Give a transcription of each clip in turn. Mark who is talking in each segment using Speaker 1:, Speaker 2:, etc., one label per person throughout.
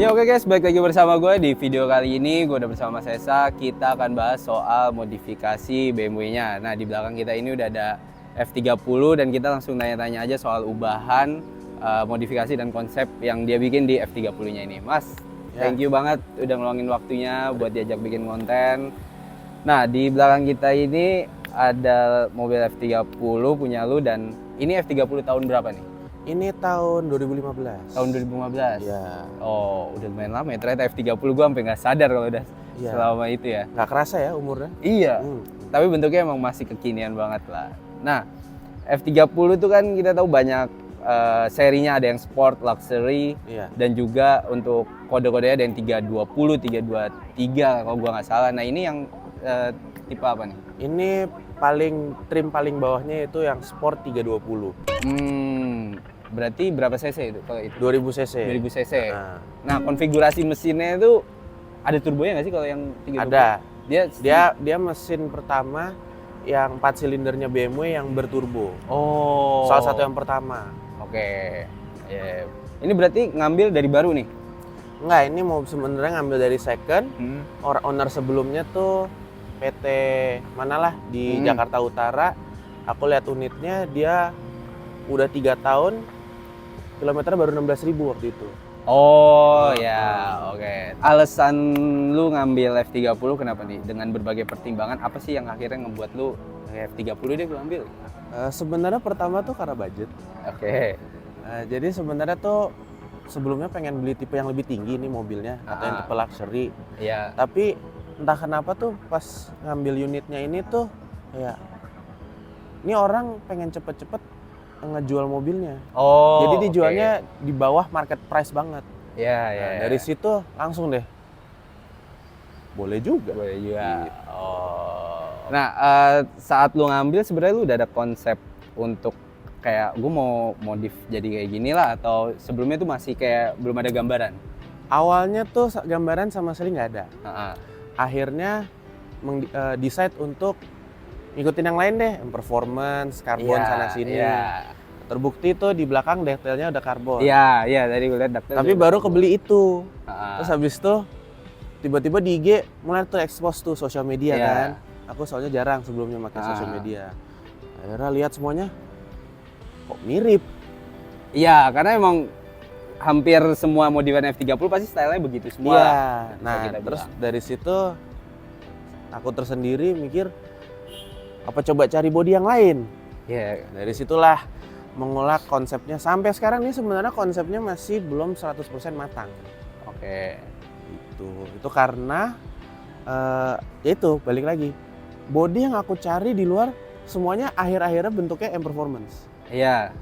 Speaker 1: Ya oke guys, balik lagi bersama gue. Di video kali ini gue udah bersama Mas Esa. Kita akan bahas soal modifikasi BMW-nya. Nah, di belakang kita ini udah ada F30 dan kita langsung tanya-tanya aja soal ubahan, modifikasi dan konsep yang dia bikin di F30-nya ini. Mas, thank you banget udah ngeluangin waktunya buat diajak bikin konten. Nah, di belakang kita ini ada mobil F30 punya lu, dan ini F30 tahun berapa nih?
Speaker 2: Ini tahun 2015.
Speaker 1: Tahun 2015?
Speaker 2: Iya.
Speaker 1: Oh, udah lumayan lama ya. Ternyata F30 gue sampai nggak sadar kalau udah selama itu ya.
Speaker 2: Nggak kerasa ya umurnya?
Speaker 1: Iya, tapi bentuknya emang masih kekinian banget lah. Nah, F30 itu kan kita tahu banyak serinya, ada yang sport, luxury, dan juga untuk kode-kodenya ada yang 320, 323 kalau gua nggak salah. Nah, ini yang tipe apa nih?
Speaker 2: Ini trim paling bawahnya itu yang sport 320.
Speaker 1: Berarti berapa cc itu kalau itu?
Speaker 2: 2000 cc.
Speaker 1: 2000 cc. Nah, konfigurasi mesinnya itu ada turbonya nggak sih kalau yang 320?
Speaker 2: Ada. Dia mesin pertama yang 4 silindernya BMW yang berturbo.
Speaker 1: Oh.
Speaker 2: Salah satu yang pertama.
Speaker 1: Oke. Yeah. Ini berarti ngambil dari baru nih?
Speaker 2: Enggak, ini mau sebenarnya ngambil dari second. Owner sebelumnya tuh PT manalah di Jakarta Utara. Aku lihat unitnya, dia udah 3 tahun, kilometer baru 16.000 waktu itu.
Speaker 1: Oh ya, oke. Alasan lu ngambil F30 kenapa nih? Dengan berbagai pertimbangan, apa sih yang akhirnya ngebuat lu F30 deh gue ambil?
Speaker 2: Sebenarnya pertama tuh karena budget.
Speaker 1: Oke.
Speaker 2: Jadi sebenarnya tuh sebelumnya pengen beli tipe yang lebih tinggi nih mobilnya, atau yang tipe luxury.
Speaker 1: Iya.
Speaker 2: Tapi entah kenapa tuh pas ngambil unitnya ini tuh ya, ini orang pengen cepet-cepet ngejual mobilnya.
Speaker 1: Oh.
Speaker 2: Jadi dijualnya di bawah market price banget.
Speaker 1: Iya.
Speaker 2: Dari situ langsung deh, boleh juga.
Speaker 1: Boleh juga.
Speaker 2: Gitu.
Speaker 1: Oh. Nah, saat lu ngambil sebenarnya lu udah ada konsep untuk kayak gue mau modif jadi kayak gini lah, atau sebelumnya tuh masih kayak belum ada gambaran?
Speaker 2: Awalnya tuh gambaran sama sekali nggak ada. Akhirnya decide untuk ngikutin yang lain deh, performance, karbon sana sini. Terbukti tuh di belakang detailnya udah karbon.
Speaker 1: Iya, tadi gue lihat detail.
Speaker 2: Tapi baru kebeli itu. Terus habis itu tiba-tiba di IG mulai tuh expose tuh sosial media kan. Aku soalnya jarang sebelumnya pakai sosial media. Akhirnya lihat semuanya, kok mirip.
Speaker 1: Iya, karena emang hampir semua modifan F30 pasti stylenya begitu semua.
Speaker 2: Iya. Nah, terus dari situ aku tersendiri mikir, apa coba cari body yang lain?
Speaker 1: Iya.
Speaker 2: Dari situlah mengolah konsepnya. Sampai sekarang nih sebenarnya konsepnya masih belum 100% matang.
Speaker 1: Oke.
Speaker 2: Itu karena ya itu balik lagi. Body yang aku cari di luar semuanya akhir-akhirnya bentuknya M Performance.
Speaker 1: Iya.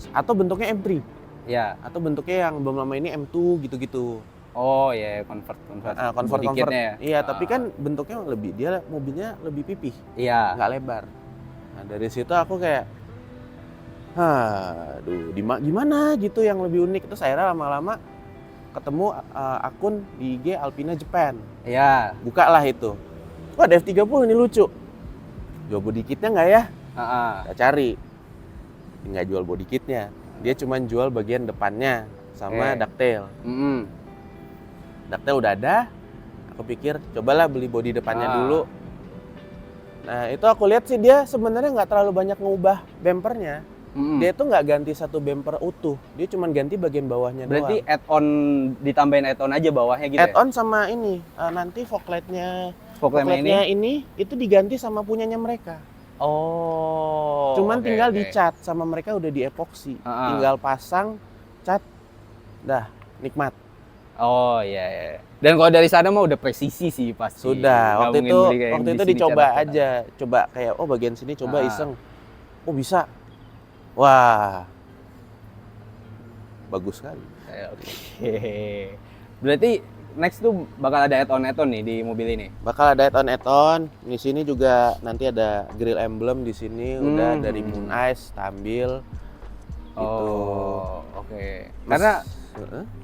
Speaker 2: Atau bentuknya M3.
Speaker 1: Iya.
Speaker 2: Atau bentuknya yang belum lama ini M2 gitu-gitu.
Speaker 1: Oh ya, convert dikitnya ya.
Speaker 2: Iya, tapi kan bentuknya mobilnya lebih pipih.
Speaker 1: Iya.
Speaker 2: Nggak lebar. Nah, dari situ aku kayak, gimana gitu yang lebih unik. Terus akhirnya lama-lama ketemu akun di IG Alpina Japan.
Speaker 1: Iya.
Speaker 2: Buka lah itu. Wah, ada F30 ini lucu. Jual body kitnya nggak ya? Kita cari. Nggak jual body kitnya. Dia cuma jual bagian depannya sama ducktail. Ducktail udah ada. Aku pikir cobalah beli body depannya dulu. Nah, itu aku lihat sih dia sebenarnya nggak terlalu banyak ngubah bempernya. Dia tuh nggak ganti satu bemper utuh. Dia cuma ganti bagian bawahnya doang.
Speaker 1: Berarti add-on, ditambahin add-on aja bawahnya gitu.
Speaker 2: Add-on sama ini nanti fog lightnya ini itu diganti sama punyanya mereka.
Speaker 1: Oh.
Speaker 2: Cuman tinggal dicat sama mereka, udah diepoksi. Tinggal pasang cat, dah nikmat.
Speaker 1: Oh iya. Dan kalau dari sana mah udah presisi sih pasti.
Speaker 2: Sudah. Waktu itu dicoba aja, coba kayak bagian sini coba iseng. Oh bisa. Wah. Bagus sekali.
Speaker 1: Oke. Berarti next tuh bakal ada add-on nih di mobil ini.
Speaker 2: Bakal ada add-on. Di sini juga nanti ada grill emblem di sini, udah dari Moon Eyes, tampil.
Speaker 1: Oh, oke. Karena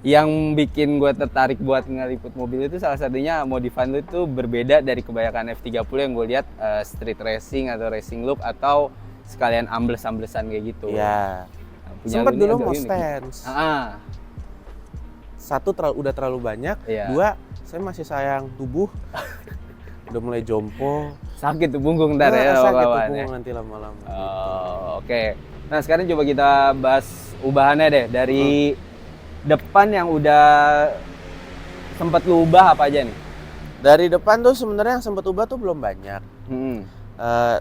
Speaker 1: yang bikin gue tertarik buat ngeliput mobil itu salah satunya modifan lu itu berbeda dari kebanyakan F30 yang gue lihat street racing atau racing look atau sekalian ambles-amblesan kayak gitu.
Speaker 2: Iya. Sempat dulu mau stance. satu udah terlalu banyak,
Speaker 1: Iya.
Speaker 2: dua saya masih sayang tubuh, udah mulai jompo,
Speaker 1: Sakit tuh punggung ntar ya
Speaker 2: sakit tuh
Speaker 1: lama-kelamaan ya.
Speaker 2: punggung nanti lama-lama. gitu.
Speaker 1: Oke. Nah sekarang coba kita bahas ubahannya deh dari depan yang udah sempet lu ubah apa aja nih?
Speaker 2: Dari depan tuh sebenarnya yang sempat ubah tuh belum banyak.
Speaker 1: Hmm.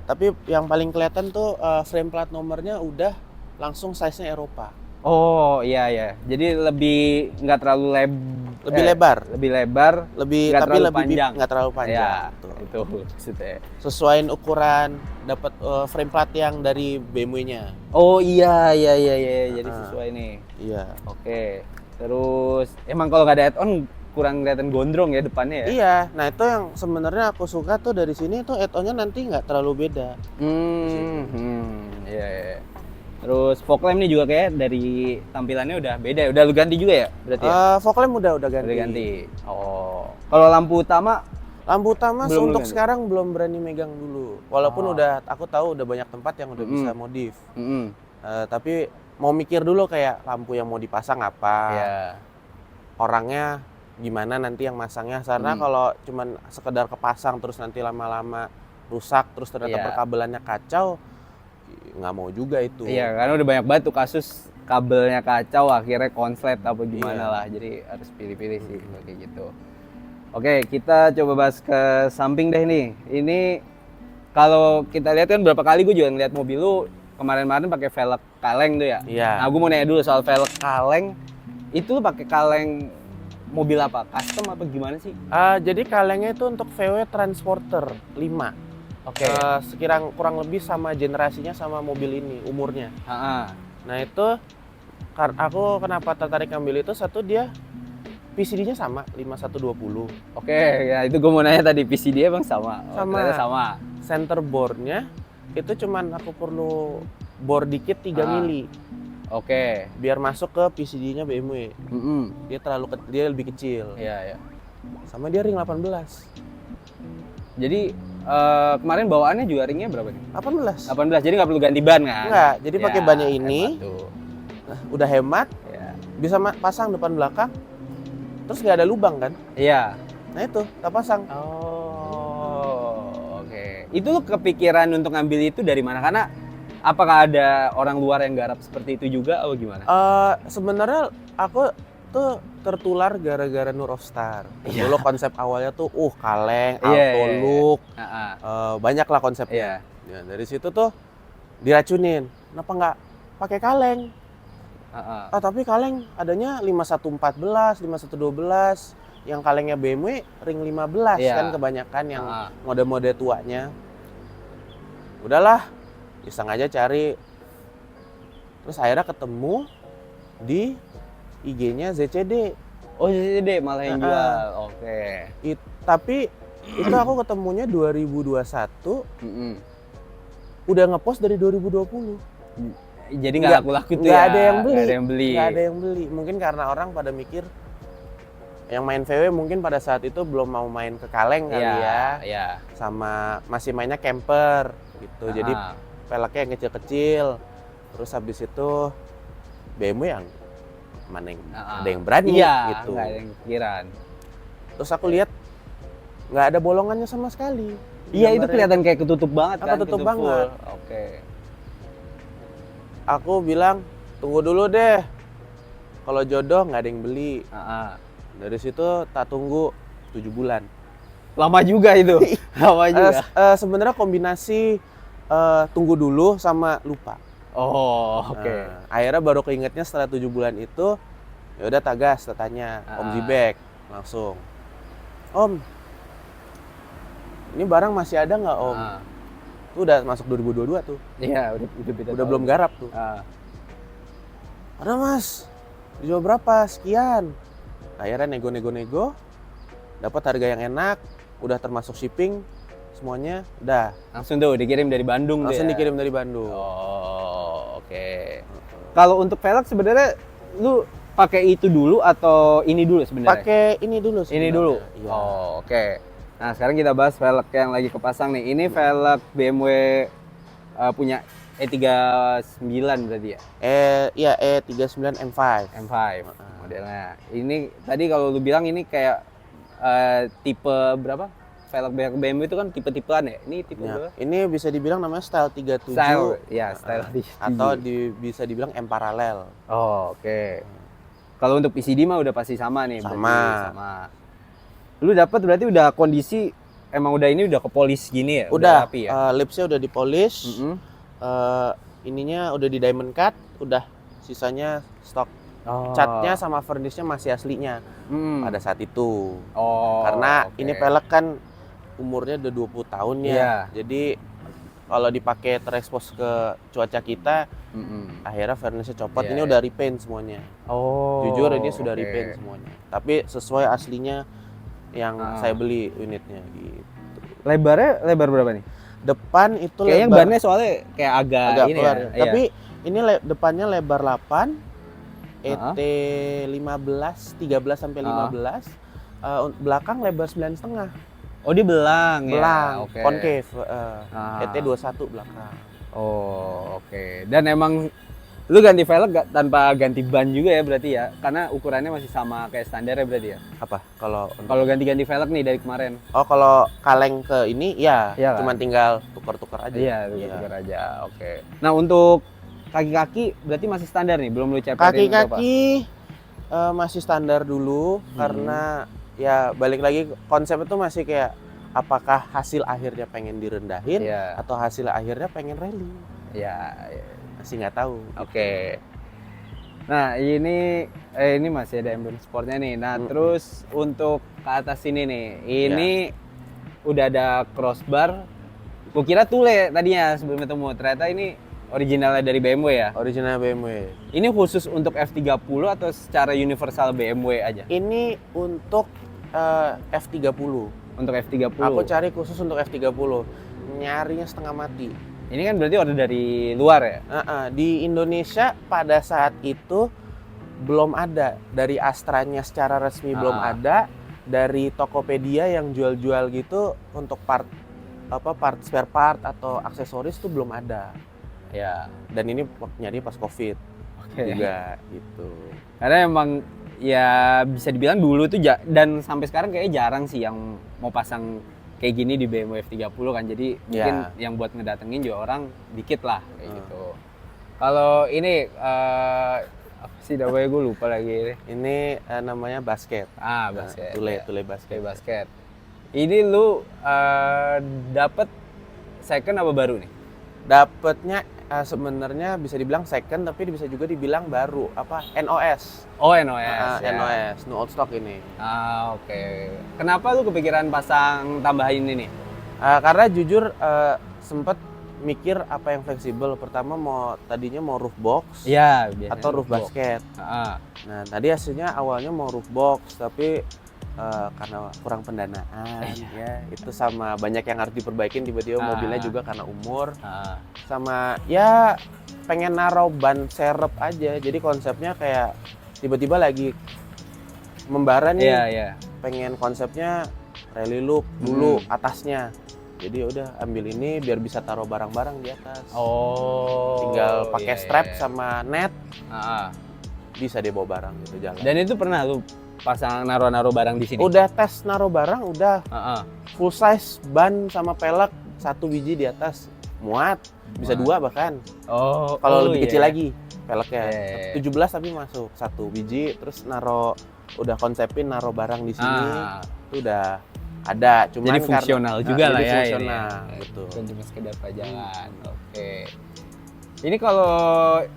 Speaker 2: Tapi yang paling kelihatan tuh frame plat nomornya udah langsung size-nya Eropa.
Speaker 1: Oh iya ya. Jadi lebih nggak terlalu
Speaker 2: Lebih lebar,
Speaker 1: lebih lebar,
Speaker 2: lebih
Speaker 1: nggak
Speaker 2: tapi
Speaker 1: terlalu
Speaker 2: lebih
Speaker 1: panjang.
Speaker 2: nggak terlalu panjang.
Speaker 1: Ya,
Speaker 2: Tuh.
Speaker 1: itu maksudnya.
Speaker 2: Sesuaiin ukuran, dapat frame plat yang dari BMW-nya.
Speaker 1: Oh iya. Jadi
Speaker 2: Ah.
Speaker 1: sesuai nih.
Speaker 2: Iya.
Speaker 1: Oke. Terus emang kalau nggak ada add-on kurang kelihatan gondrong ya depannya ya?
Speaker 2: Iya, nah itu yang sebenarnya aku suka tuh dari sini tuh add-on-nya nanti nggak terlalu beda.
Speaker 1: Iya. Terus fog lamp nih juga kayak dari tampilannya udah beda ya? Udah lu ganti juga ya berarti ya?
Speaker 2: Fog lamp udah ganti.
Speaker 1: Udah ganti. Oh. Kalau lampu utama
Speaker 2: Lampu utama
Speaker 1: Belum
Speaker 2: untuk
Speaker 1: ganti?
Speaker 2: sekarang belum berani megang dulu. Walaupun aku tahu udah banyak tempat yang udah bisa modif. Tapi mau mikir dulu kayak lampu yang mau dipasang apa.
Speaker 1: Iya.
Speaker 2: Orangnya gimana nanti yang masangnya. Karena kalau cuman sekedar kepasang terus nanti lama-lama rusak terus ternyata
Speaker 1: Iya.
Speaker 2: perkabelannya kacau, nggak mau juga itu.
Speaker 1: Iya, karena udah banyak banget tuh kasus kabelnya kacau akhirnya konslet apa gimana
Speaker 2: Iya.
Speaker 1: lah. Jadi harus pilih-pilih sih kalau kayak gitu. Oke, kita coba bahas ke samping deh nih. Ini kalau kita lihat kan berapa kali gue juga ngeliat mobil lu kemarin-kemarin pakai velg kaleng tuh ya.
Speaker 2: Iya.
Speaker 1: Nah, gue mau nanya dulu soal velg kaleng. Itu lu pakai kaleng mobil apa? Custom apa gimana sih?
Speaker 2: Jadi kalengnya itu untuk VW Transporter 5.
Speaker 1: Oke.
Speaker 2: Sekirang kurang lebih sama generasinya sama mobil ini umurnya. Nah itu aku kenapa tertarik ngambil itu, satu dia PCD-nya sama 5120.
Speaker 1: Oke, ya itu gue mau nanya tadi PCD bang sama.
Speaker 2: Sama.
Speaker 1: Ternyata sama.
Speaker 2: Center bore-nya itu cuman aku perlu bore dikit 3 mili
Speaker 1: Oke.
Speaker 2: biar masuk ke PCD-nya BMW. Dia lebih kecil.
Speaker 1: Iya.
Speaker 2: Sama dia ring 18.
Speaker 1: Jadi kemarin bawaannya juga ringnya berapa nih?
Speaker 2: 18.
Speaker 1: 18, jadi nggak perlu ganti ban kan?
Speaker 2: Enggak, jadi pakai bannya ini.
Speaker 1: hemat tuh.
Speaker 2: Udah hemat,
Speaker 1: Ya.
Speaker 2: bisa pasang depan belakang. Terus nggak ada lubang kan?
Speaker 1: Iya.
Speaker 2: Nah itu, kita pasang.
Speaker 1: Oh, oke. Itu lu kepikiran untuk ngambil itu dari mana? Karena apakah ada orang luar yang garap seperti itu juga atau gimana?
Speaker 2: Sebenarnya aku tuh tertular gara-gara Nur of Star.
Speaker 1: Iya.
Speaker 2: Dulu konsep awalnya tuh kaleng,
Speaker 1: Iya,
Speaker 2: auto
Speaker 1: iya.
Speaker 2: look,
Speaker 1: Heeh.
Speaker 2: banyak lah konsepnya.
Speaker 1: Iya.
Speaker 2: Ya, dari situ tuh diracunin. Kenapa nggak pakai kaleng?
Speaker 1: Heeh.
Speaker 2: Tapi kaleng adanya 5114, 5112. Yang kalengnya BMW ring 15
Speaker 1: Iya.
Speaker 2: kan kebanyakan yang
Speaker 1: Heeh.
Speaker 2: mode-mode tuanya. Udahlah, iseng aja cari. Terus akhirnya ketemu di IG-nya ZCD.
Speaker 1: Oh, jadi malah yang
Speaker 2: Heeh.
Speaker 1: jual. Oke.
Speaker 2: Tapi itu aku ketemunya 2021,
Speaker 1: Mm-mm.
Speaker 2: udah ngepost dari 2020.
Speaker 1: Jadi nggak laku-laku tuh
Speaker 2: Nggak
Speaker 1: ya?
Speaker 2: ada yang beli.
Speaker 1: Nggak ada yang beli.
Speaker 2: Nggak ada yang beli. Mungkin karena orang pada mikir yang main VW mungkin pada saat itu belum mau main ke kaleng kali ya.
Speaker 1: Iya.
Speaker 2: Sama masih mainnya camper gitu. Jadi
Speaker 1: Heeh.
Speaker 2: peleknya yang kecil-kecil. Terus habis itu BMW yang mana yang ada yang berani
Speaker 1: Iya,
Speaker 2: gitu.
Speaker 1: nggak ada yang pikiran.
Speaker 2: Terus aku lihat nggak ada bolongannya sama sekali.
Speaker 1: Iya, itu
Speaker 2: Gambarnya.
Speaker 1: kelihatan kayak ketutup banget kan?
Speaker 2: Ketutup
Speaker 1: full.
Speaker 2: banget.
Speaker 1: Oke.
Speaker 2: Aku bilang tunggu dulu deh. Kalau jodoh nggak ada yang beli.
Speaker 1: Heeh.
Speaker 2: Dari situ tak tunggu 7 bulan.
Speaker 1: Lama juga itu. Lama juga.
Speaker 2: Sebenarnya kombinasi tunggu dulu sama lupa.
Speaker 1: Oh, oke.
Speaker 2: Akhirnya baru keingetnya setelah 7 bulan itu, ya udah tagas, tanya Om Zibek langsung. Om, ini barang masih ada nggak Om? Itu udah masuk 2022 tuh.
Speaker 1: Iya, udah beda.
Speaker 2: Udah belum garap tuh. Ada Mas, dijual berapa? Sekian. Akhirnya nego-nego, dapat harga yang enak, udah termasuk shipping, semuanya udah.
Speaker 1: Langsung tuh dikirim dari Bandung
Speaker 2: Langsung
Speaker 1: tuh ya?
Speaker 2: dikirim dari Bandung.
Speaker 1: Oh, oke. Kalau untuk velg sebenarnya lu pakai itu dulu atau ini dulu sebenarnya?
Speaker 2: Pakai ini dulu
Speaker 1: Ini
Speaker 2: sebenarnya.
Speaker 1: dulu.
Speaker 2: Iya.
Speaker 1: Oh, oke. Nah, sekarang kita bahas velg yang lagi kepasang nih. Ini velg BMW punya E39 berarti ya?
Speaker 2: Iya E39 M5.
Speaker 1: M5. modelnya. Ini tadi kalau lu bilang ini kayak tipe berapa? Velg BMW itu kan tipe-tipean ya? Ini tipe
Speaker 2: Ya,
Speaker 1: berapa?
Speaker 2: ini bisa dibilang namanya style 37
Speaker 1: Style, ya style
Speaker 2: atau bisa dibilang M paralel.
Speaker 1: Oh, oke. Kalau untuk PCD mah udah pasti sama nih.
Speaker 2: Sama.
Speaker 1: Berarti sama. Lu dapat berarti udah kondisi emang udah ini udah kepolis gini ya?
Speaker 2: Udah,
Speaker 1: rapi ya?
Speaker 2: lipsnya udah dipolish,
Speaker 1: Mm-mm.
Speaker 2: ininya udah di diamond cut, udah sisanya stok.
Speaker 1: Oh.
Speaker 2: Catnya sama furnishnya masih aslinya pada saat itu.
Speaker 1: Oh.
Speaker 2: Karena
Speaker 1: oke.
Speaker 2: ini pelek kan umurnya udah 20 tahun ya.
Speaker 1: Iya.
Speaker 2: Jadi kalau dipakai terekspos ke cuaca kita, akhirnya furnishnya copot.
Speaker 1: Iya,
Speaker 2: Ini udah repaint semuanya.
Speaker 1: Oh.
Speaker 2: Jujur ini sudah
Speaker 1: oke.
Speaker 2: repaint semuanya. Tapi sesuai aslinya yang saya beli unitnya gitu.
Speaker 1: Lebarnya lebar berapa nih?
Speaker 2: Depan itu
Speaker 1: Kayaknya
Speaker 2: lebar
Speaker 1: bannya soalnya kayak agak ini
Speaker 2: keluar.
Speaker 1: ya.
Speaker 2: Tapi ini depannya lebar 8,
Speaker 1: Ah.
Speaker 2: ET 15, 13 sampai 15. Belakang lebar 9,5.
Speaker 1: Oh, dia belang,
Speaker 2: Belang,
Speaker 1: ya. Oke.
Speaker 2: concave.
Speaker 1: Ah.
Speaker 2: ET 21 belakang.
Speaker 1: Oh, oke. Dan emang lu ganti velg tanpa ganti ban juga ya berarti ya? Karena ukurannya masih sama kayak standar ya berarti ya?
Speaker 2: Apa? Kalau
Speaker 1: Ganti-ganti velg nih dari kemarin?
Speaker 2: kalau kaleng ke ini ya,
Speaker 1: Iya kan?
Speaker 2: cuman tinggal tukar-tukar aja.
Speaker 1: Iya, tukar aja. Oke. Nah, untuk kaki-kaki berarti masih standar nih, belum lu ceperin atau apa?
Speaker 2: Kaki-kaki masih standar dulu karena ya balik lagi konsep itu masih kayak apakah hasil akhirnya pengen direndahin
Speaker 1: Iya.
Speaker 2: atau hasil akhirnya pengen rally.
Speaker 1: Ya,
Speaker 2: Masih nggak tahu.
Speaker 1: oke. Nah, ini masih ada emblem sportnya nih. Nah, terus untuk ke atas ini nih, ini udah ada crossbar. Gua kira Thule tadinya sebelum ketemu. Ternyata ini originalnya dari BMW ya.
Speaker 2: Original BMW.
Speaker 1: Ini khusus untuk F30 atau secara universal BMW aja?
Speaker 2: Ini untuk F30.
Speaker 1: Untuk F30.
Speaker 2: Aku cari khusus untuk F30. Nyarinya setengah mati.
Speaker 1: Ini kan berarti order dari luar ya?
Speaker 2: Di Indonesia pada saat itu belum ada. Dari Astranya secara resmi belum ada. Dari Tokopedia yang jual-jual gitu untuk spare part atau aksesoris tuh belum ada.
Speaker 1: Ya.
Speaker 2: Dan ini nyari pas COVID juga gitu.
Speaker 1: Karena emang ya bisa dibilang dulu tuh dan sampai sekarang kayaknya jarang sih yang mau pasang kayak gini di BMW F30 kan. Jadi mungkin yang buat ngedatengin juga orang dikit lah kayak gitu. Kalau ini apa sih namanya, gue lupa lagi.
Speaker 2: Ini namanya basket.
Speaker 1: Basket.
Speaker 2: Tule basket.
Speaker 1: Basket. Ini lu dapet second apa baru nih?
Speaker 2: Dapatnya sebenarnya bisa dibilang second tapi bisa juga dibilang baru NOS.
Speaker 1: Oh, NOS.
Speaker 2: NOS, no old stock ini.
Speaker 1: Oke. Kenapa lu kepikiran pasang tambahin ini nih?
Speaker 2: Karena jujur sempet mikir apa yang fleksibel. Pertama tadinya mau roof box atau roof basket. Nah, tadi hasilnya awalnya mau roof box tapi karena kurang pendanaan ya itu sama banyak yang harus diperbaikin, tiba-tiba mobilnya juga karena umur sama ya pengen naruh ban serep aja. Jadi konsepnya kayak tiba-tiba lagi membara nih, pengen konsepnya rally look dulu atasnya. Jadi udah ambil ini biar bisa taruh barang-barang di atas. Tinggal pakai strap sama net, bisa dia bawa barang gitu jalan.
Speaker 1: Dan itu pernah lu pasang naruh-naruh barang di sini?
Speaker 2: Udah tes naruh barang, udah full size ban sama pelek 1 biji di atas muat, bisa 2 bahkan. Kalau lebih kecil lagi peleknya 17 tapi masuk 1 biji. Terus udah konsepin naruh barang di sini itu udah ada. Cuman
Speaker 1: jadi fungsional juga lah ya.
Speaker 2: Fungsional gitu.
Speaker 1: Bukan cuma sekedar pajangan. Oke. Ini kalau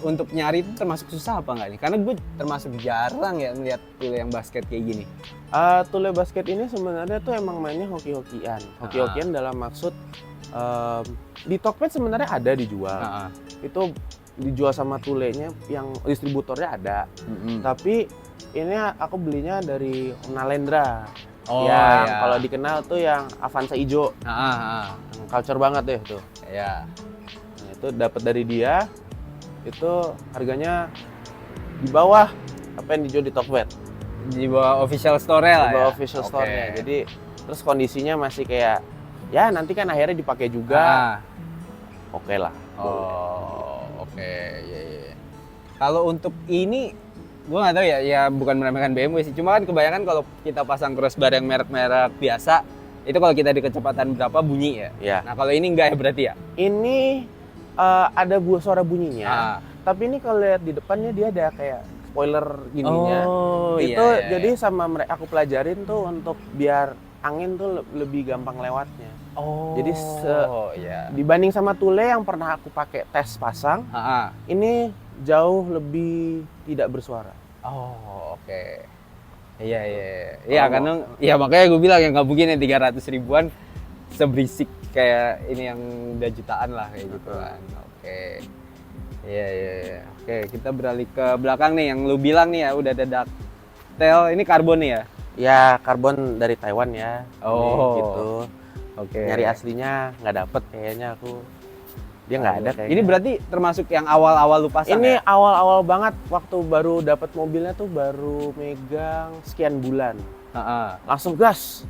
Speaker 1: untuk nyari itu termasuk susah apa nggak nih? Karena gue termasuk jarang ya melihat Thule yang basket kayak gini.
Speaker 2: Thule basket ini sebenarnya tuh emang mainnya hoki-hokian. Hoki-hokian dalam maksud di Tokped sebenarnya ada dijual. Itu dijual sama Thule-nya yang distributornya ada. Tapi ini aku belinya dari Nalendra. Kalau dikenal tuh yang Avanza hijau. Culture banget deh tuh. Itu dapat dari dia, itu harganya di bawah apa yang dijual di Tokped.
Speaker 1: Di bawah official store lah.
Speaker 2: Di bawah official store-nya. Jadi terus kondisinya masih kayak ya nanti kan akhirnya dipakai juga. Oke lah.
Speaker 1: Kalau untuk ini gue nggak tahu ya bukan meremehkan BMW sih, cuma kan kebanyakan kalau kita pasang crossbar yang merek-merek biasa itu kalau kita di kecepatan berapa bunyi ya.
Speaker 2: Ya.
Speaker 1: Nah kalau ini enggak ya berarti ya?
Speaker 2: Ini ada suara bunyinya, tapi ini kalau lihat di depannya dia ada kayak spoiler gininya.
Speaker 1: Oh,
Speaker 2: itu
Speaker 1: iya.
Speaker 2: jadi sama mereka aku pelajarin tuh untuk biar angin tuh lebih gampang lewatnya.
Speaker 1: Oh.
Speaker 2: Jadi
Speaker 1: iya.
Speaker 2: dibanding sama Thule yang pernah aku pakai tes pasang, ini jauh lebih tidak bersuara.
Speaker 1: Oh, oke. Iya. Iya, karena ya makanya gue bilang yang nggak mungkin yang 300 ribuan seberisik kayak ini yang udah jutaan lah kayak gitu kan. Oke. Iya. Oke, kita beralih ke belakang nih yang lu bilang nih ya udah ada ductile. Ini karbon nih ya?
Speaker 2: Ya, karbon dari Taiwan ya.
Speaker 1: Oh.
Speaker 2: Ini gitu.
Speaker 1: Oke.
Speaker 2: Nyari aslinya nggak dapet kayaknya aku. Dia nggak ada kayaknya.
Speaker 1: Ini berarti termasuk yang awal-awal lu pasang
Speaker 2: ini
Speaker 1: ya?
Speaker 2: awal-awal banget waktu baru dapat mobilnya tuh baru megang sekian bulan. Langsung gas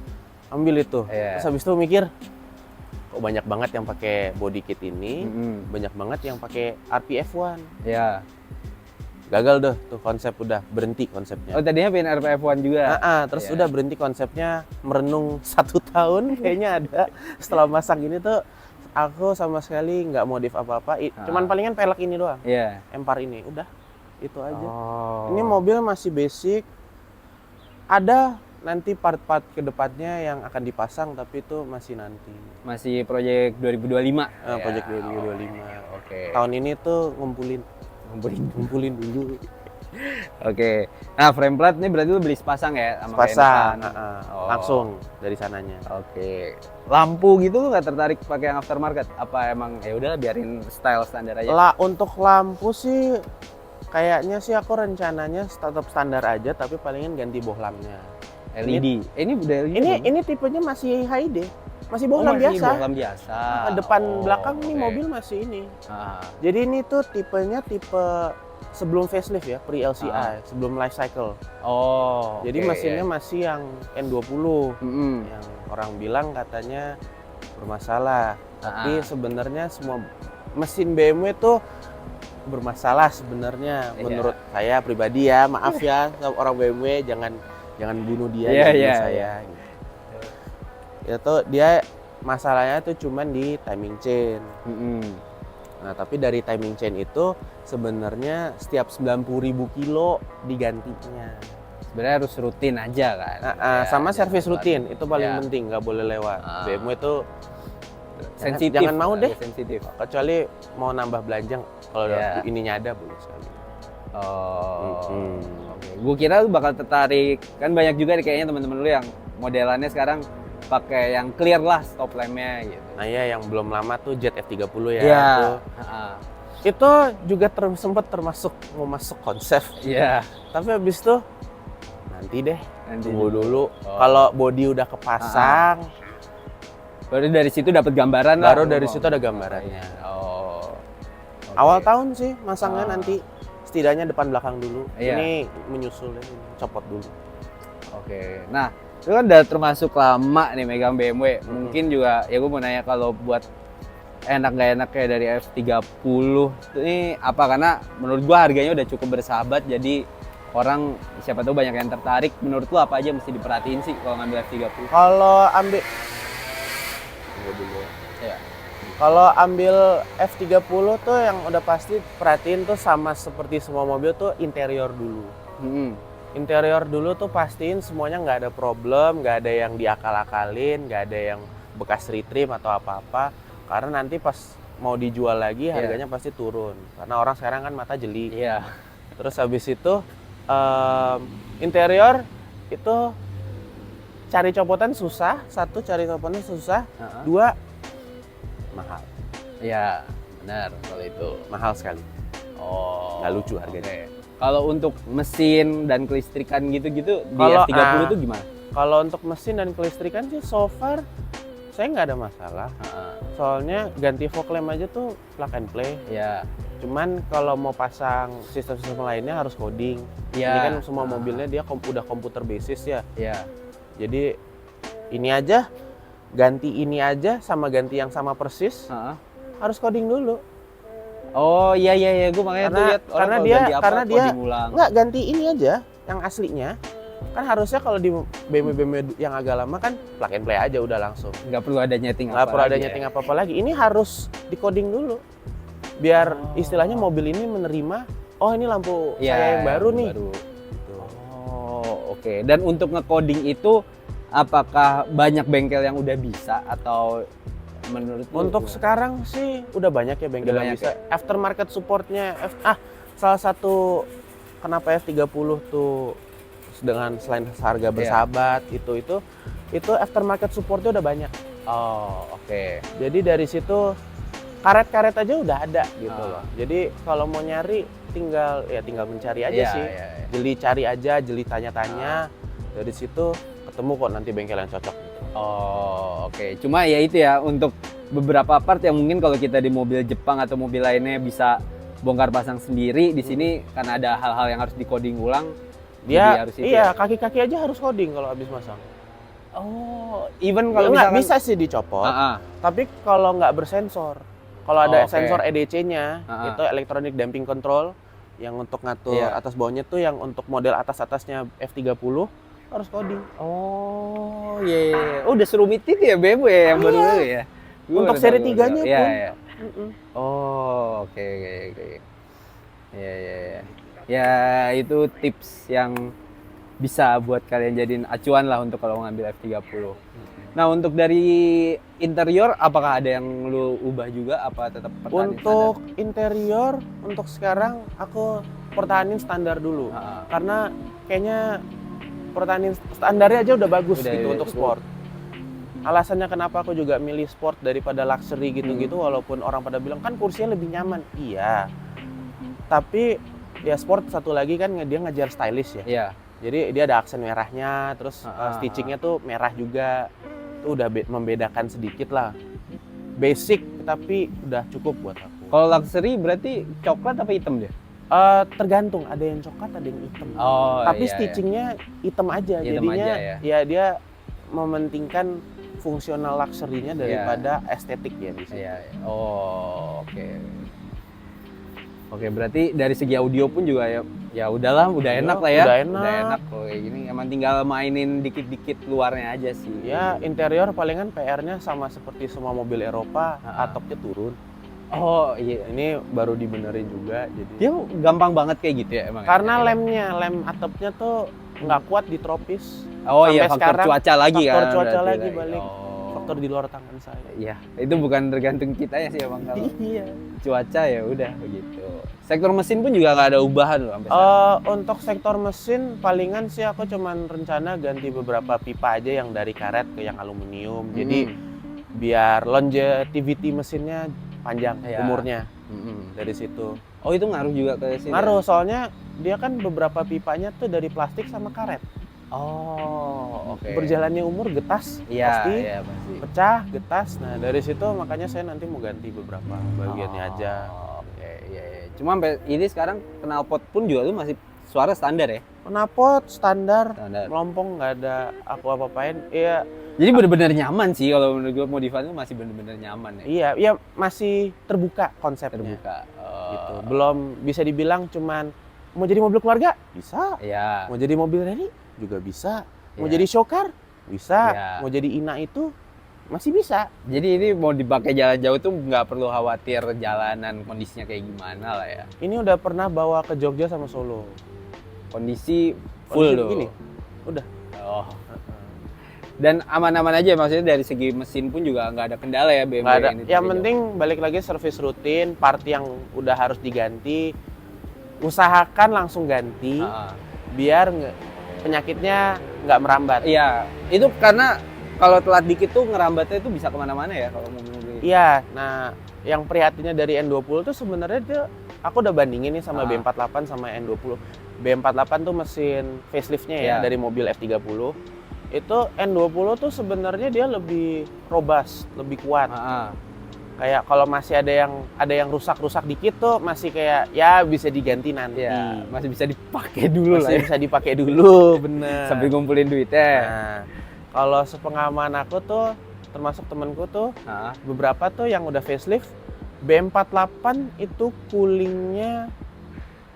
Speaker 2: ambil itu. Terus habis itu mikir kok banyak banget yang pakai body kit ini, banyak banget yang pakai RPF1.
Speaker 1: Iya.
Speaker 2: Gagal deh tuh konsep, udah berhenti konsepnya.
Speaker 1: Oh tadinya pengen RPF1 juga?
Speaker 2: Terus udah berhenti konsepnya, merenung 1 tahun kayaknya ada. Setelah masang ini tuh aku sama sekali nggak modif apa-apa, cuman palingan pelek ini doang.
Speaker 1: Iya.
Speaker 2: Empar ini, udah itu aja.
Speaker 1: Oh.
Speaker 2: Ini mobil masih basic. Ada nanti part-part kedepannya yang akan dipasang, tapi itu masih nanti.
Speaker 1: Masih proyek 2025?
Speaker 2: Proyek 2025.
Speaker 1: Oke.
Speaker 2: Tahun ini tuh ngumpulin dulu.
Speaker 1: Oke. Nah, frame plate ini berarti lu beli sepasang ya sama
Speaker 2: Sepasang,
Speaker 1: Kenpan?
Speaker 2: langsung dari sananya.
Speaker 1: Oke. Lampu gitu lu nggak tertarik pakai yang aftermarket? Apa emang ya udah biarin style standar aja?
Speaker 2: Untuk lampu sih kayaknya sih aku rencananya tetap standar aja, tapi palingan ganti bohlamnya.
Speaker 1: LED. Ini udah LED.
Speaker 2: Ini tipenya masih HID. Masih bohlam biasa.
Speaker 1: Bohlam biasa.
Speaker 2: Depan belakang nih mobil masih ini. Jadi ini tuh tipenya tipe sebelum facelift ya, pre-LCI, sebelum life cycle.
Speaker 1: Oh.
Speaker 2: Jadi mesinnya masih yang N20, yang orang bilang katanya bermasalah. Tapi sebenarnya semua mesin BMW tuh bermasalah sebenarnya menurut saya pribadi ya. Maaf ya orang BMW, jangan bunuh dia, bunuh saya. Itu dia masalahnya tuh cuman di timing chain. Nah, tapi dari timing chain itu sebenarnya setiap 90.000 kilo digantinya.
Speaker 1: Sebenarnya harus rutin aja kan.
Speaker 2: Sama servis rutin itu paling penting, nggak boleh lewat. BMW itu
Speaker 1: sensitif.
Speaker 2: Jangan mau deh.
Speaker 1: Sensitif.
Speaker 2: Kecuali mau nambah belanja, kalau ininya ada boleh sekali.
Speaker 1: Oke. Gue kira lu bakal tertarik, kan banyak juga nih kayaknya teman-teman lu yang modelannya sekarang pakai yang clear lah stop lampnya gitu.
Speaker 2: Nah ya, yang belum lama tuh Jet F30 ya. Itu juga sempat termasuk mau masuk konsep.
Speaker 1: Iya.
Speaker 2: Tapi habis itu nanti deh, tunggu dulu.
Speaker 1: Oh.
Speaker 2: Kalau body udah kepasang,
Speaker 1: baru dari situ dapat gambaran lah.
Speaker 2: Baru dari situ ada gambarannya.
Speaker 1: Oh. Okay.
Speaker 2: Awal tahun sih masangnya nanti setidaknya depan belakang dulu.
Speaker 1: Iya.
Speaker 2: Ini menyusul, copot dulu.
Speaker 1: Oke. Nah, itu kan udah termasuk lama nih megang BMW. Mungkin juga ya gue mau nanya kalau buat enak gak enak kayak dari F30 ini apa, karena menurut gua harganya udah cukup bersahabat, jadi orang siapa tahu banyak yang tertarik. Menurut lu apa aja mesti diperhatiin sih kalau ngambil F30?
Speaker 2: Kalau ambil Kalau ambil F30 tuh yang udah pasti perhatiin tuh sama seperti semua mobil tuh interior dulu. Interior dulu tuh pastiin semuanya nggak ada problem, nggak ada yang diakal-akalin, nggak ada yang bekas retrim atau apa-apa. Karena nanti pas mau dijual lagi harganya pasti turun. Karena orang sekarang kan mata jeli. Terus habis itu interior itu cari copotan susah. Satu, cari copotan susah. Dua, mahal.
Speaker 1: Iya, benar kalau itu.
Speaker 2: Mahal sekali.
Speaker 1: Oh.
Speaker 2: Nggak lucu harganya.
Speaker 1: Kalau untuk mesin dan kelistrikan gitu-gitu di F30 itu gimana?
Speaker 2: Kalau untuk mesin dan kelistrikan sih so far saya nggak ada masalah. Soalnya ganti fog lamp aja tuh plug and play. Cuman kalau mau pasang sistem-sistem lainnya harus coding. Ini kan semua mobilnya dia udah komputer basis ya. Jadi ini aja, ganti ini aja sama ganti yang sama persis harus coding dulu.
Speaker 1: Oh iya iya iya, gue makanya tuh lihat orang
Speaker 2: Karena
Speaker 1: kalau
Speaker 2: dia
Speaker 1: ganti apa
Speaker 2: karena dia
Speaker 1: coding ulang.
Speaker 2: nggak ganti ini aja yang aslinya. Kan harusnya kalau di BMW yang agak lama kan plug and play aja udah langsung.
Speaker 1: Nggak perlu ada nyeting
Speaker 2: Nggak perlu ada
Speaker 1: lagi ya.
Speaker 2: nyeting apa-apa lagi. Ini harus di-coding dulu. Biar istilahnya mobil ini menerima, oh ini lampu
Speaker 1: Iya,
Speaker 2: saya yang baru nih.
Speaker 1: baru. Oh oke. Dan untuk nge-coding itu apakah banyak bengkel yang udah bisa atau menurut lu
Speaker 2: Untuk
Speaker 1: gimana?
Speaker 2: sekarang sih udah banyak ya bengkel
Speaker 1: Udah
Speaker 2: yang
Speaker 1: banyak
Speaker 2: bisa. Aftermarket supportnya, salah satu kenapa F30 tuh dengan selain harga bersahabat itu aftermarket supportnya udah banyak.
Speaker 1: Oh oke.
Speaker 2: Jadi dari situ karet-karet aja udah ada gitu
Speaker 1: Ah.
Speaker 2: loh. Jadi kalau mau nyari tinggal mencari aja
Speaker 1: Iya,
Speaker 2: sih.
Speaker 1: iya, iya.
Speaker 2: Jeli cari aja, jeli tanya-tanya. Dari situ ketemu kok nanti bengkel yang cocok.
Speaker 1: Oh oke. Cuma ya itu ya, untuk beberapa part yang mungkin kalau kita di mobil Jepang atau mobil lainnya bisa bongkar pasang sendiri, di sini karena ada hal-hal yang harus dikoding ulang. Jadi
Speaker 2: Dia
Speaker 1: harus itu
Speaker 2: iya
Speaker 1: ya?
Speaker 2: kaki-kaki aja harus coding kalau habis masang.
Speaker 1: Oh, even kalau
Speaker 2: Nggak
Speaker 1: misalkan
Speaker 2: bisa sih dicopot,
Speaker 1: Ah, ah.
Speaker 2: tapi kalau nggak bersensor. Kalau ada
Speaker 1: Oh, oke.
Speaker 2: sensor EDC-nya,
Speaker 1: Ah, ah.
Speaker 2: itu electronic damping control yang untuk ngatur
Speaker 1: Iya.
Speaker 2: atas bawahnya tuh yang untuk model atas-atasnya F30 harus coding.
Speaker 1: Oh, iya, iya, iya. Oh, udah serumit itu ya BMW ya yang baru ya. Gua
Speaker 2: Untuk
Speaker 1: baru
Speaker 2: seri
Speaker 1: tahu,
Speaker 2: 3-nya
Speaker 1: Iya,
Speaker 2: pun.
Speaker 1: iya.
Speaker 2: Mm-mm.
Speaker 1: Oh, oke, oke, oke. Iya, iya, iya. Ya, itu tips yang bisa buat kalian jadiin acuan lah untuk kalau ngambil F30. Nah, untuk dari interior, apakah ada yang lu ubah juga? Apa tetap pertahanin
Speaker 2: Untuk interior, untuk sekarang aku pertahanin standar dulu.
Speaker 1: standar? Ah, ah.
Speaker 2: Karena kayaknya pertahanin standarnya aja udah bagus
Speaker 1: Udah,
Speaker 2: gitu
Speaker 1: iya,
Speaker 2: untuk
Speaker 1: iya.
Speaker 2: sport. Alasannya kenapa aku juga milih sport daripada luxury gitu-gitu, walaupun orang pada bilang kan kursinya lebih nyaman. Iya. Tapi ya sport satu lagi kan dia ngejar stylish ya.
Speaker 1: Iya.
Speaker 2: Jadi dia ada aksen merahnya, terus
Speaker 1: Ah, ah,
Speaker 2: stitchingnya tuh merah juga. Itu udah membedakan sedikit lah. Basic tapi udah cukup buat aku.
Speaker 1: Kalau luxury berarti coklat apa hitam dia?
Speaker 2: Tergantung, ada yang coklat, ada yang hitam.
Speaker 1: Oh,
Speaker 2: Tapi
Speaker 1: iya, iya.
Speaker 2: stitchingnya hitam aja,
Speaker 1: Hitam
Speaker 2: jadinya
Speaker 1: aja, ya.
Speaker 2: dia mementingkan fungsional luxury-nya daripada estetik ya di situ.
Speaker 1: Iya, iya. Oh, oke. Oke, berarti dari segi audio pun juga ya udahlah, udah
Speaker 2: Iya,
Speaker 1: enak lah ya.
Speaker 2: udah enak.
Speaker 1: Udah enak kalau kayak gini. Emang tinggal mainin dikit-dikit luarnya aja sih.
Speaker 2: Ya interior palingan PR-nya sama seperti semua mobil Eropa, atapnya turun.
Speaker 1: Oh, iya.
Speaker 2: Ini baru dibenerin juga, jadi.
Speaker 1: Dia gampang banget kayak gitu ya emang.
Speaker 2: Karena
Speaker 1: ya?
Speaker 2: lem atapnya tuh nggak kuat di tropis.
Speaker 1: Oh iya,
Speaker 2: sampai
Speaker 1: faktor
Speaker 2: sekarang,
Speaker 1: cuaca lagi kan.
Speaker 2: faktor cuaca
Speaker 1: berarti
Speaker 2: lagi balik.
Speaker 1: Oh.
Speaker 2: Faktor di luar tangan saya.
Speaker 1: Iya, itu bukan tergantung kita ya sih emang kalau
Speaker 2: Iya.
Speaker 1: cuaca ya udah begitu. Sektor mesin pun juga nggak ada ubahan loh sampai sekarang.
Speaker 2: Untuk sektor mesin palingan sih aku cuman rencana ganti beberapa pipa aja yang dari karet ke yang aluminium. Jadi biar longevity mesinnya panjang
Speaker 1: Iya.
Speaker 2: umurnya
Speaker 1: Mm-mm.
Speaker 2: dari situ.
Speaker 1: Oh, itu ngaruh juga ke sini.
Speaker 2: Ngaruh soalnya dia kan beberapa pipanya tuh dari plastik sama karet.
Speaker 1: Oh, oke.
Speaker 2: Berjalannya umur getas
Speaker 1: Iya,
Speaker 2: pasti
Speaker 1: iya pasti.
Speaker 2: pecah, getas. Nah, dari situ makanya saya nanti mau ganti beberapa bagiannya aja.
Speaker 1: Oke, iya, iya. Cuma sampai ini sekarang knalpot pun juga tuh masih suara standar ya?
Speaker 2: Knalpot standar,
Speaker 1: Standar.
Speaker 2: melompong nggak ada aku apa-apain. Iya,
Speaker 1: Jadi bener-bener nyaman sih kalau menurut gue modifan itu masih bener-bener nyaman ya.
Speaker 2: iya masih terbuka konsepnya.
Speaker 1: Terbuka. Oh,
Speaker 2: Gitu. Belum bisa dibilang cuman mau jadi mobil keluarga bisa,
Speaker 1: Iya.
Speaker 2: mau jadi mobil rally juga bisa, mau
Speaker 1: Iya.
Speaker 2: jadi showcar bisa,
Speaker 1: Iya.
Speaker 2: mau jadi ina itu masih bisa.
Speaker 1: Jadi ini mau dipakai jalan jauh tuh nggak perlu khawatir jalanan kondisinya kayak gimana lah ya.
Speaker 2: Ini udah pernah bawa ke Jogja sama Solo.
Speaker 1: Kondisi full
Speaker 2: Kondisi
Speaker 1: tuh.
Speaker 2: begini, udah.
Speaker 1: Oh. Dan aman-aman aja maksudnya dari segi mesin pun juga nggak ada kendala ya BMW
Speaker 2: Nggak ada.
Speaker 1: ini.
Speaker 2: Yang penting balik lagi servis rutin, part yang udah harus diganti, usahakan langsung ganti biar penyakitnya nggak merambat.
Speaker 1: Iya, itu karena kalau telat dikit tuh ngerambatnya itu bisa kemana-mana ya kalau mobil-mobil.
Speaker 2: Iya, nah yang prihatinnya dari N20 tuh sebenarnya dia, aku udah bandingin nih sama B48 sama N20. B48 tuh mesin faceliftnya ya dari mobil F30. Itu N20 tuh sebenarnya dia lebih robust, lebih kuat. Kayak kalau masih ada yang rusak-rusak dikit tuh masih kayak ya bisa diganti nanti.
Speaker 1: Iya, masih bisa dipakai dulu lah
Speaker 2: Masih
Speaker 1: ya.
Speaker 2: bisa dipakai dulu, bener.
Speaker 1: Sambil ngumpulin duitnya.
Speaker 2: Nah, kalau sepengalaman aku tuh, termasuk temenku tuh, beberapa tuh yang udah facelift, B48 itu coolingnya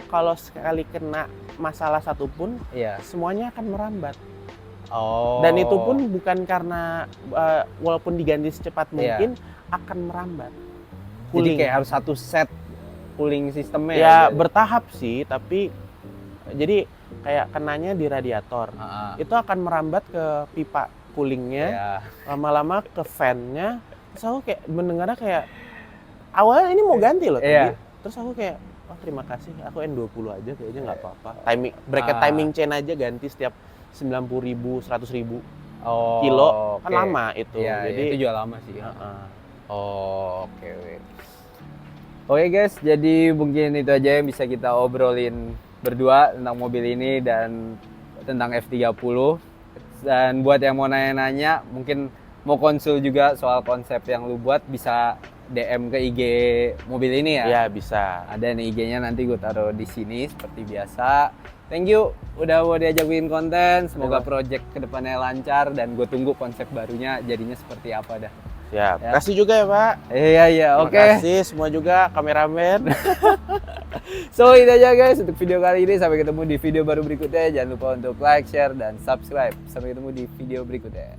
Speaker 2: kalau sekali kena masalah satupun,
Speaker 1: Iya.
Speaker 2: semuanya akan merambat.
Speaker 1: Oh.
Speaker 2: Dan itu pun bukan karena walaupun diganti secepat
Speaker 1: Iya.
Speaker 2: mungkin akan merambat.
Speaker 1: Jadi kayak harus satu set cooling sistemnya.
Speaker 2: Ya
Speaker 1: gitu.
Speaker 2: bertahap sih, tapi jadi kayak kenanya di radiator. Itu akan merambat ke pipa coolingnya,
Speaker 1: Iya.
Speaker 2: lama-lama ke fan-nya. Terus aku kayak mendengarnya kayak awalnya ini mau ganti loh
Speaker 1: Iya.
Speaker 2: tadi. Terus aku kayak oh terima kasih, aku N20 aja kayaknya nggak apa-apa. Bracket timing chain aja ganti setiap 90.000, 100.000
Speaker 1: Oh,
Speaker 2: kilo kan
Speaker 1: oke.
Speaker 2: lama itu.
Speaker 1: Iya,
Speaker 2: Jadi
Speaker 1: itu juga lama sih.
Speaker 2: heeh.
Speaker 1: Oh, oke. Oke guys, jadi mungkin itu aja yang bisa kita obrolin berdua tentang mobil ini dan tentang F30. Dan buat yang mau nanya-nanya, mungkin mau konsul juga soal konsep yang lu buat, bisa DM ke IG mobil ini ya.
Speaker 2: Ya bisa.
Speaker 1: Ada nih IG-nya, nanti gue taruh di sini seperti biasa. Thank you udah mau diajak bikin konten. Semoga project kedepannya lancar dan gue tunggu konsep barunya jadinya seperti apa dah.
Speaker 2: Siap.
Speaker 1: Ya.
Speaker 2: Kasih juga ya Pak.
Speaker 1: Iya, oke.
Speaker 2: Terima kasih semua juga kameramen.
Speaker 1: So itu aja guys untuk video kali ini. Sampai ketemu di video baru berikutnya. Jangan lupa untuk like, share, dan subscribe. Sampai ketemu di video berikutnya.